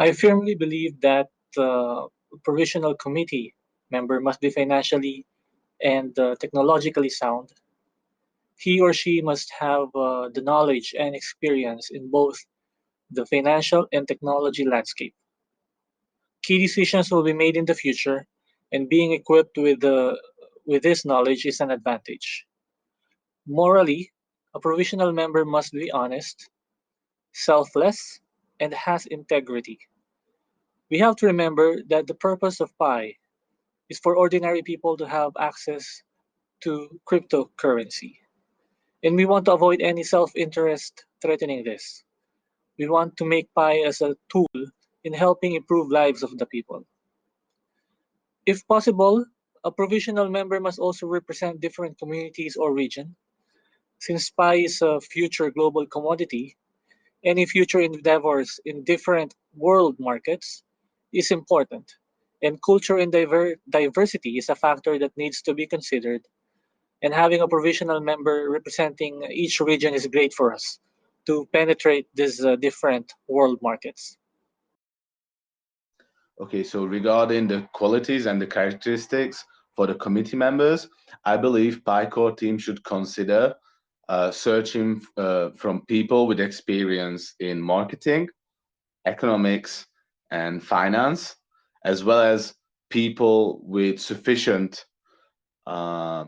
I firmly believe that the provisional committee member must be financially and technologically sound. He or she must have the knowledge and experience in both the financial and technology landscape. Key decisions will be made in the future, and being equipped with this knowledge is an advantage. Morally, a provisional member must be honest, selfless, and has integrity. We have to remember that the purpose of Pi is for ordinary people to have access to cryptocurrency. And we want to avoid any self interest threatening this. We want to make Pi as a tool in helping improve lives of the people. If possible, a provisional member must also represent different communities or region. Since Pi is a future global commodity, any future endeavors in different world markets is important, and culture and diversity is a factor that needs to be considered. And having a provisional member representing each region is great for us to penetrate these different world markets. Okay, so regarding the qualities and the characteristics for the committee members, I believe PICOR team should consider searching from people with experience in marketing, economics, and finance, as well as people with sufficient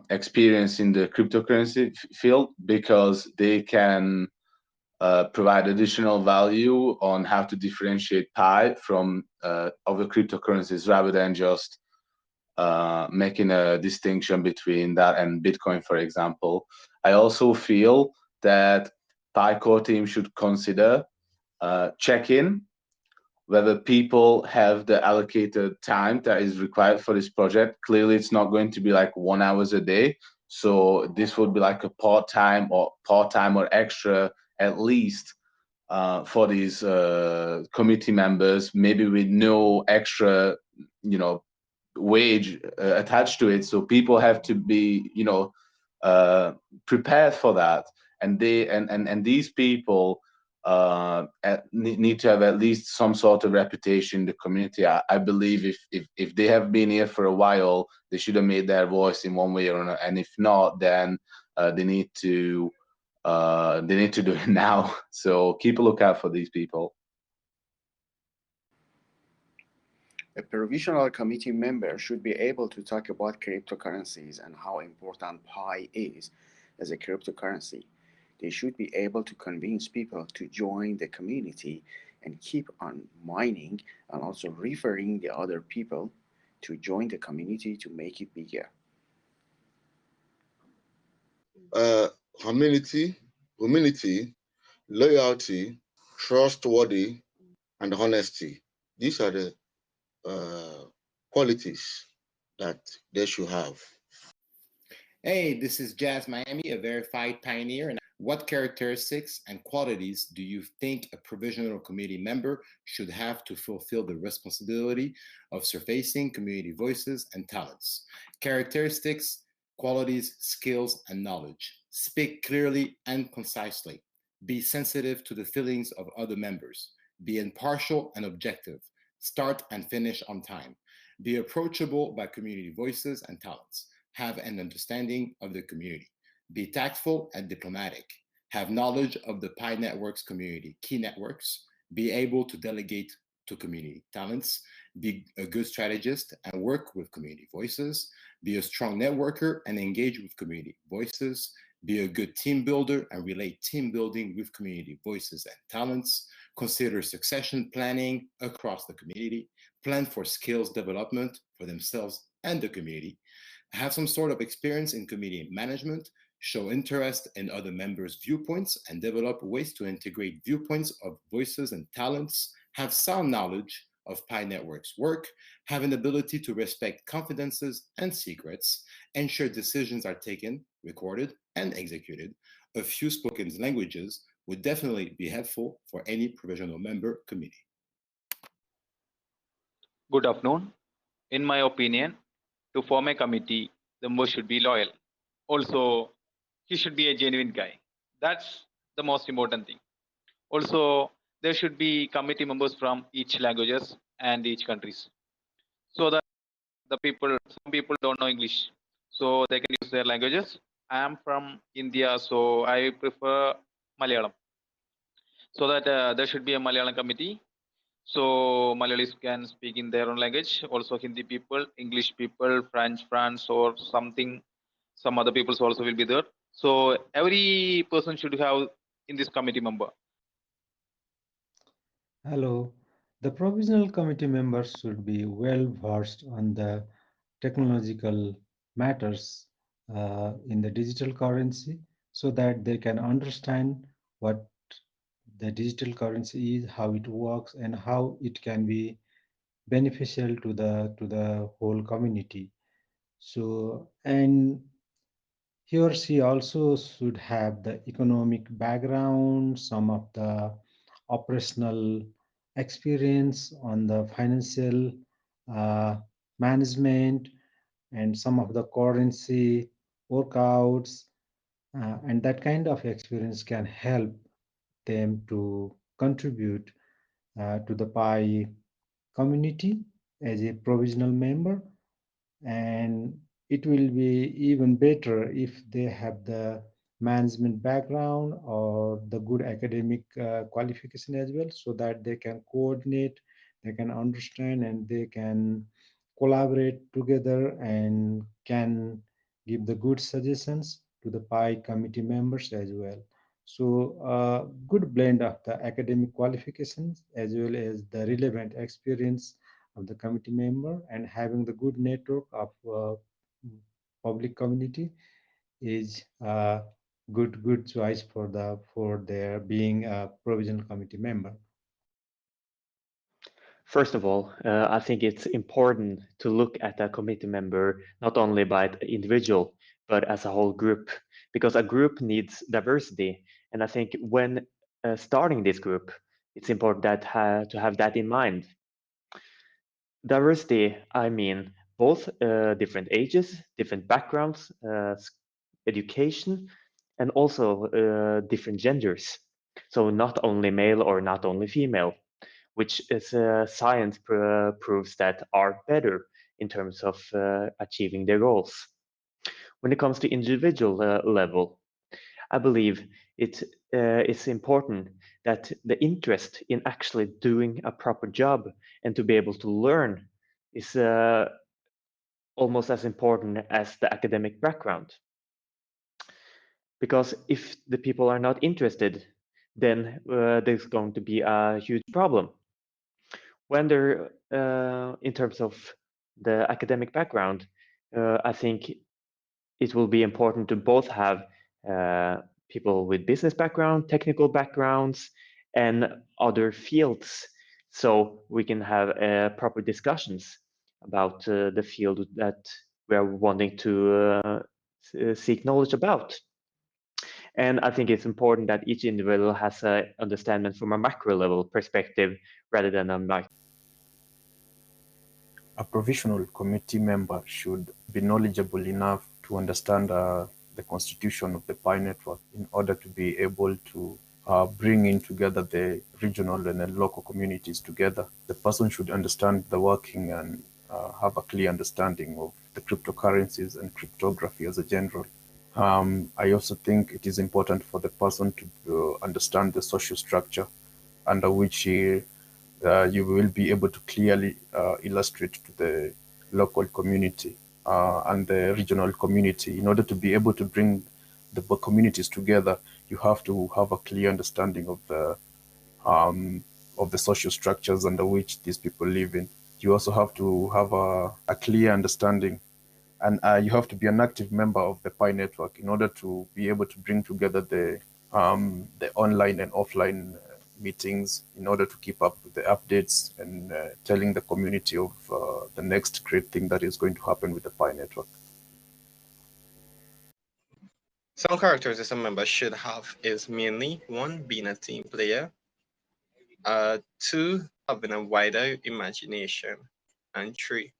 experience in the cryptocurrency field, because they can provide additional value on how to differentiate Pi from other cryptocurrencies, rather than just making a distinction between that and Bitcoin, for example. I also feel that Pi core team should consider checking whether people have the allocated time that is required for this project. Clearly, it's not going to be like 1 hour a day. So this would be like a part-time or extra, at least, for these committee members, maybe with no extra, wage attached to it. So people have to be, prepared for that, and these people need to have at least some sort of reputation in the community. I believe if they have been here for a while, they should have made their voice in one way or another, and if not, then they need to do it now. So keep a lookout for these people. A provisional committee member should be able to talk about cryptocurrencies and how important Pi is as a cryptocurrency. They should be able to convince people to join the community and keep on mining, and also referring the other people to join the community to make it bigger. Humility, loyalty, trustworthy, and honesty. These are the qualities that they should have. Hey, this is Jazz Miami, a verified pioneer. And what characteristics and qualities do you think a provisional committee member should have to fulfill the responsibility of surfacing community voices and talents? Characteristics, qualities, skills, and knowledge. Speak clearly and concisely. Be sensitive to the feelings of other members. Be impartial and objective. Start and finish on time. Be approachable by community voices and talents. Have an understanding of the community. Be tactful and diplomatic. Have knowledge of the Pi Network's community key networks. Be able to delegate to community talents. Be a good strategist and work with community voices. Be a strong networker and engage with community voices. Be a good team builder and relate team building with community voices and talents. Consider succession planning across the community. Plan for skills development for themselves and the community. Have some sort of experience in community management. Show interest in other members' viewpoints and develop ways to integrate viewpoints of voices and talents. Have sound knowledge of Pi Network's work. Have an ability to respect confidences and secrets. Ensure decisions are taken, recorded, and executed. A few spoken languages would definitely be helpful for any provisional member committee. Good afternoon. In my opinion, to form a committee, the member should be loyal. Also, he should be a genuine guy. That's the most important thing. Also, there should be committee members from each languages and each countries, so that some people don't know English, so they can use their languages. I am from India, so I prefer Malayalam, so that there should be a Malayalam committee, so Malayalis can speak in their own language. Also Hindi people, English people, French, France, or something, some other peoples also will be there. So every person should have in this committee member. Hello. The provisional committee members should be well versed on the technological matters in the digital currency so that they can understand what the digital currency is, how it works, and how it can be beneficial to the whole community. So, and he or she also should have the economic background, some of the operational experience on the financial management, and some of the currency workouts, and that kind of experience can help them to contribute to the PI community as a provisional member. And it will be even better if they have the management background or the good academic qualification as well, so that they can coordinate, they can understand, and they can collaborate together and can give the good suggestions to the PI committee members as well. So a good blend of the academic qualifications as well as the relevant experience of the committee member, and having the good network of public community is a good choice for their being a provisional committee member. First of all, I think it's important to look at a committee member not only by the individual, but as a whole group, because a group needs diversity. And I think when starting this group, it's important to have that in mind. Diversity, I mean both different ages, different backgrounds, education, and also different genders. So not only male or not only female, which is science proves that are better in terms of achieving their goals. When it comes to individual level, I believe it's important that the interest in actually doing a proper job and to be able to learn is almost as important as the academic background. Because if the people are not interested, then there's going to be a huge problem. When they're in terms of the academic background, I think it will be important to both have people with business background, technical backgrounds, and other fields, so we can have proper discussions about the field that we are wanting to seek knowledge about. And I think it's important that each individual has an understanding from a macro level perspective rather than a micro. A provisional committee member should be knowledgeable enough to understand the constitution of the PI network in order to be able to bring in together the regional and the local communities together. The person should understand the working and have a clear understanding of the cryptocurrencies and cryptography as a general. I also think it is important for the person to understand the social structure under which you will be able to clearly illustrate to the local community and the regional community. In order to be able to bring the communities together, you have to have a clear understanding of the social structures under which these people live in. You also have to have a clear understanding, and you have to be an active member of the PI network in order to be able to bring together the online and offline meetings in order to keep up with the updates and telling the community of the next great thing that is going to happen with the PI network. Some characteristics a member should have is mainly 1, being a team player, 2, having a wider imagination, and 3,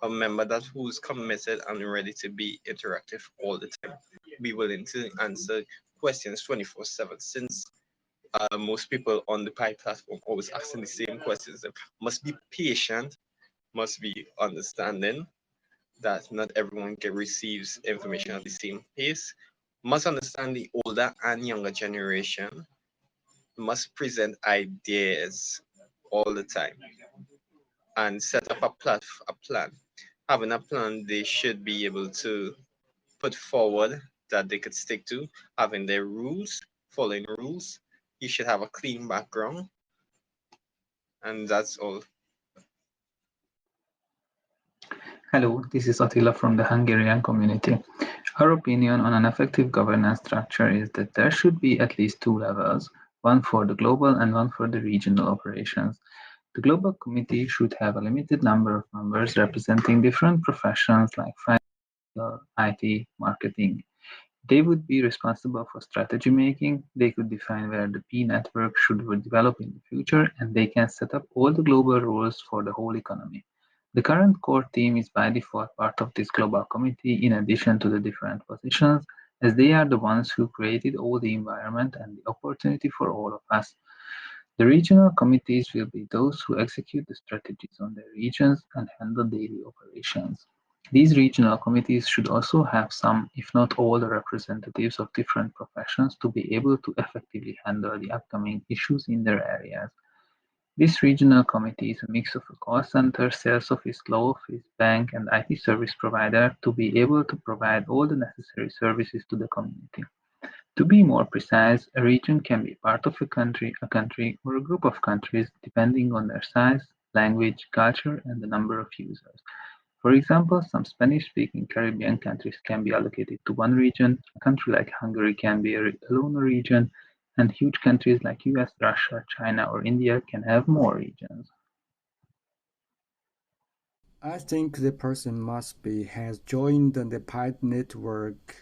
a member who's committed and ready to be interactive all the time, be willing to answer questions 24/7, since most people on the Pi platform always asking the same questions. Must be patient, must be understanding that not everyone can receives information at the same pace, must understand the older and younger generation, must present ideas all the time, and set up a plan. Having a plan, they should be able to put forward that they could stick to, having their rules, following rules. You should have a clean background, and that's all. Hello, this is Attila from the Hungarian community. Our opinion on an effective governance structure is that there should be at least two levels, one for the global and one for the regional operations. The global committee should have a limited number of members representing different professions like finance, IT, marketing. They would be responsible for strategy making, they could define where the P network should develop in the future, and they can set up all the global rules for the whole economy. The current core team is by default part of this global committee in addition to the different positions, as they are the ones who created all the environment and the opportunity for all of us. The regional committees will be those who execute the strategies on their regions and handle daily operations. These regional committees should also have some, if not all, the representatives of different professions to be able to effectively handle the upcoming issues in their areas. This regional committee is a mix of a call center, sales office, law office, bank, and IT service provider to be able to provide all the necessary services to the community. To be more precise, a region can be part of a country, or a group of countries, depending on their size, language, culture, and the number of users. For example, some Spanish-speaking Caribbean countries can be allocated to one region, a country like Hungary can be alone a region, and huge countries like US, Russia, China, or India can have more regions. I think the person must be has joined the Pi network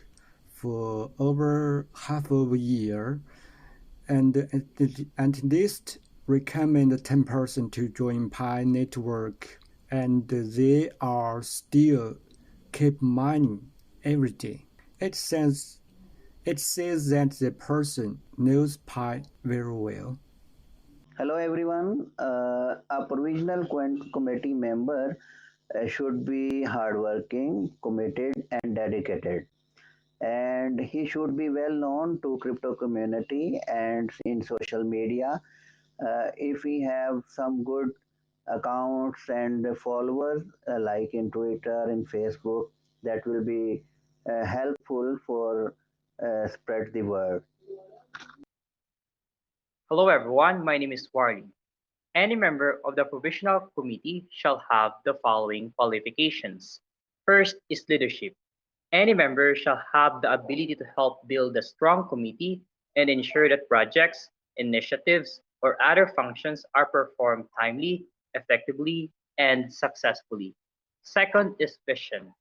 for over half of a year, and at least recommend 10% to join Pi network, and they are still keep mining every day. It says that the person knows Pi very well. Hello everyone. A provisional committee member should be hardworking, committed, and dedicated. And he should be well known to crypto community and in social media. If we have some good accounts and followers like in Twitter and Facebook, that will be helpful for spread the word. Hello everyone, my name is Warren. Any member of the provisional committee shall have the following qualifications. First is leadership. Any member shall have the ability to help build a strong committee and ensure that projects, initiatives, or other functions are performed timely, effectively, and successfully. Second is vision.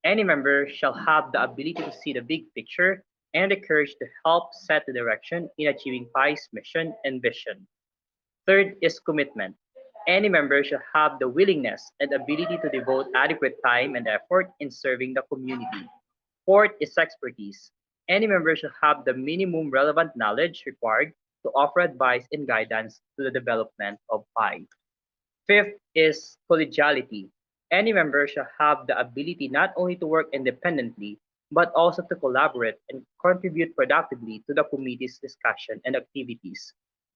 Any member shall have the ability to see the big picture and the courage to help set the direction in achieving PI's mission and vision. Third is commitment. Any member should have the willingness and ability to devote adequate time and effort in serving the community. Fourth is expertise. Any member should have the minimum relevant knowledge required to offer advice and guidance to the development of PI. Fifth is collegiality. Any member shall have the ability not only to work independently, but also to collaborate and contribute productively to the committee's discussion and activities.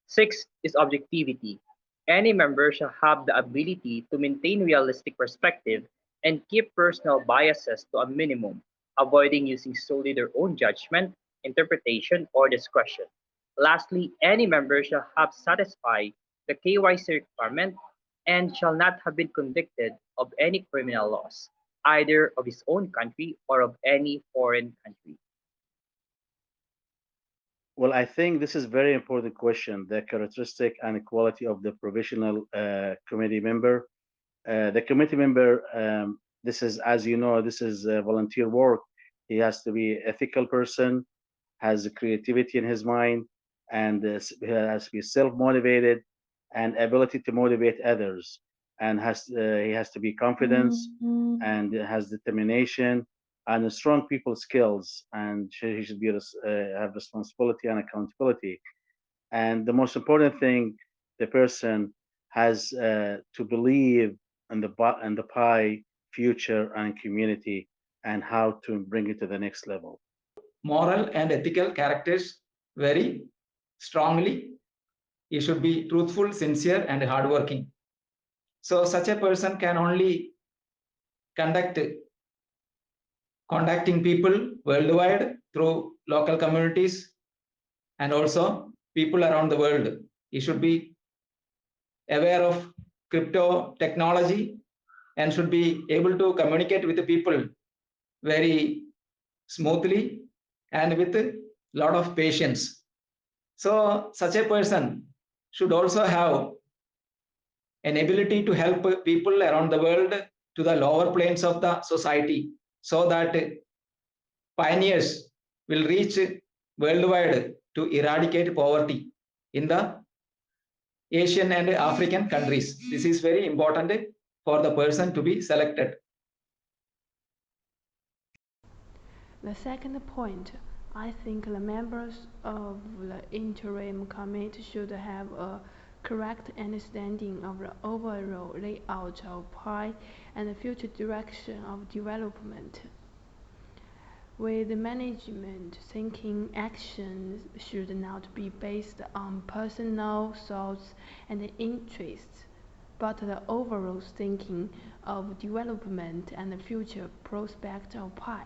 Sixth is objectivity. Any member shall have the ability to maintain realistic perspective and keep personal biases to a minimum, avoiding using solely their own judgment, interpretation, or discretion. Lastly, any member shall have satisfied the KYC requirement and shall not have been convicted of any criminal laws, either of his own country or of any foreign country. Well, I think this is a very important question, the characteristic and quality of the provisional committee member. The committee member, this is, as you know, this is volunteer work. He has to be an ethical person, has creativity in his mind, and he has to be self-motivated and ability to motivate others. And he has to be confident and has determination and strong people skills, and he should be have responsibility and accountability. And the most important thing, the person has to believe in the Pi future and community and how to bring it to the next level. Moral and ethical characters very strongly. He should be truthful, sincere, and hardworking. So such a person can only contacting people worldwide through local communities and also people around the world. He should be aware of crypto technology and should be able to communicate with the people very smoothly and with a lot of patience. So such a person should also have an ability to help people around the world to the lower planes of the society so that pioneers will reach worldwide to eradicate poverty in the Asian and African countries. This is very important for the person to be selected. The second point, I think the members of the interim committee should have a correct understanding of the overall layout of Pi and the future direction of development. With management thinking, actions should not be based on personal thoughts and interests, but the overall thinking of development and the future prospect of Pi.